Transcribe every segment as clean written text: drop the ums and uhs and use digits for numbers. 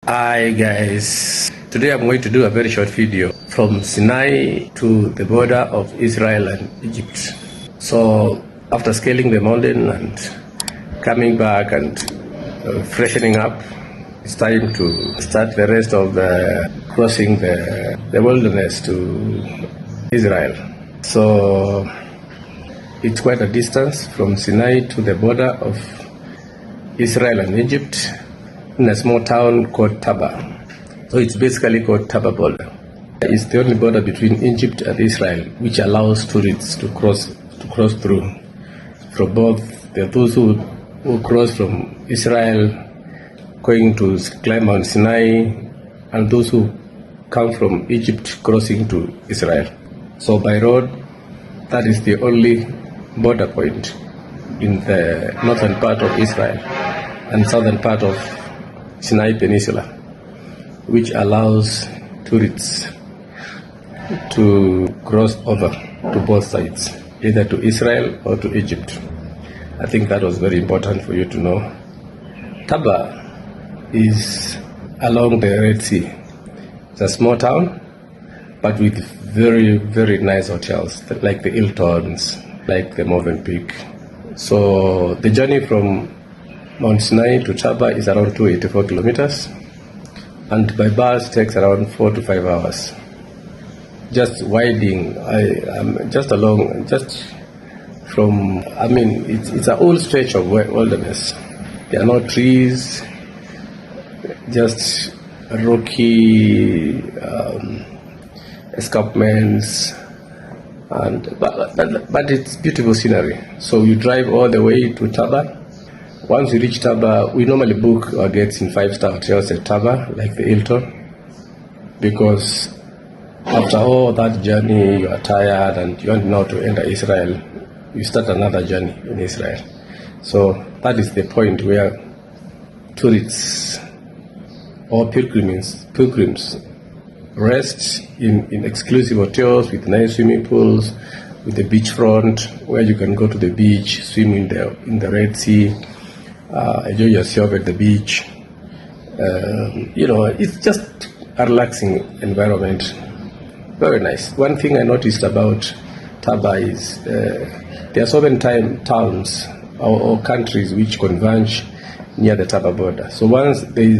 Hi guys, today I'm going to do a very short video from Sinai to the border of Israel and Egypt. So after scaling the mountain and coming back and freshening up, it's time to start the rest of crossing the wilderness to Israel. So it's quite a distance from Sinai to the border of Israel and Egypt, in a small town called Taba. So it's basically called Taba border. It's the only border between Egypt and Israel which allows tourists to cross through. From both those who cross from Israel going to climb Mount Sinai, and those who come from Egypt crossing to Israel. So by road, that is the only border point in the northern part of Israel and southern part of Sinai Peninsula, which allows tourists to cross over to both sides, either to Israel or to Egypt. I think that was very important for you to know. Taba is along the Red Sea. It's a small town, but with very, very nice hotels, like the Hiltons, like the Movenpick. So the journey from Mount Sinai to Taba is around 284 kilometers, and by bus takes around 4 to 5 hours. Just winding, just from, it's a whole stretch of wilderness. There are no trees, just rocky escarpments, but it's beautiful scenery. So you drive all the way to Taba. Once you reach Taba, we normally book our gates in 5-star hotels at Taba, like the Hilton, because after all that journey, you are tired and you want now to enter Israel, you start another journey in Israel. So that is the point where tourists or pilgrims rest in exclusive hotels with nice swimming pools, with the beachfront, where you can go to the beach, swim in the Red Sea, enjoy yourself at the beach. It's just a relaxing environment. Very nice. One thing I noticed about Taba is there are so many towns or countries which converge near the Taba border. So once there's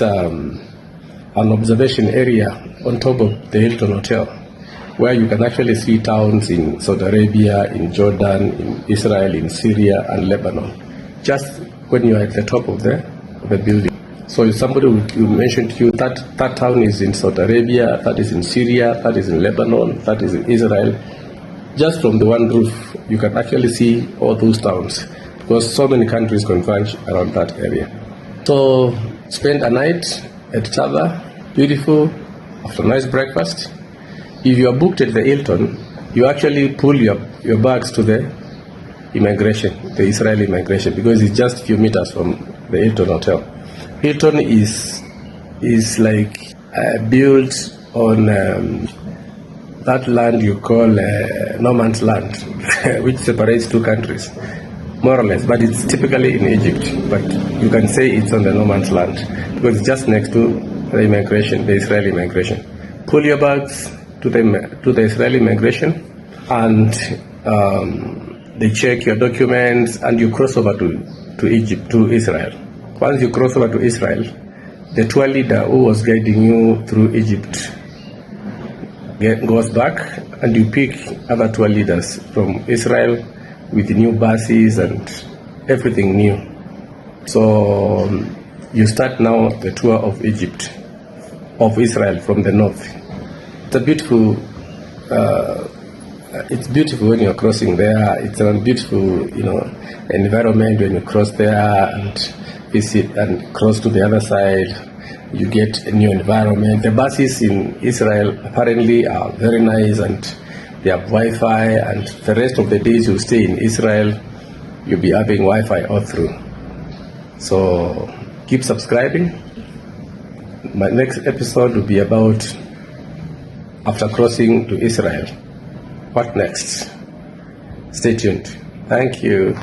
an observation area on top of the Hilton Hotel, where you can actually see towns in Saudi Arabia, in Jordan, in Israel, in Syria, and Lebanon, just when you are at the top of the building. So if somebody will mention to you that town is in Saudi Arabia, that is in Syria, that is in Lebanon, that is in Israel, just from the one roof, you can actually see all those towns, because so many countries converge around that area. So spend a night at Taba, beautiful, after a nice breakfast. If you are booked at the Hilton, you actually pull your bags to the Israeli immigration, because it's just a few meters from the Hilton Hotel. Hilton is like built on that land you call no man's land, which separates two countries, more or less, but it's typically in Egypt, but you can say it's on the no man's land, because it's just next to the Israeli immigration. Pull your bags to the Israeli immigration, and they check your documents, and you cross over to Israel. Once you cross over to Israel, the tour leader who was guiding you through Egypt goes back, and you pick other tour leaders from Israel with new buses and everything new. So you start now the tour of Israel from the north. It's beautiful when you're crossing there. It's a beautiful, environment when you cross there and visit and cross to the other side. You get a new environment. The buses in Israel apparently are very nice, and they have Wi-Fi, and the rest of the days you stay in Israel, you'll be having Wi-Fi all through. So keep subscribing. My next episode will be about after crossing to Israel. What next? Stay tuned. Thank you.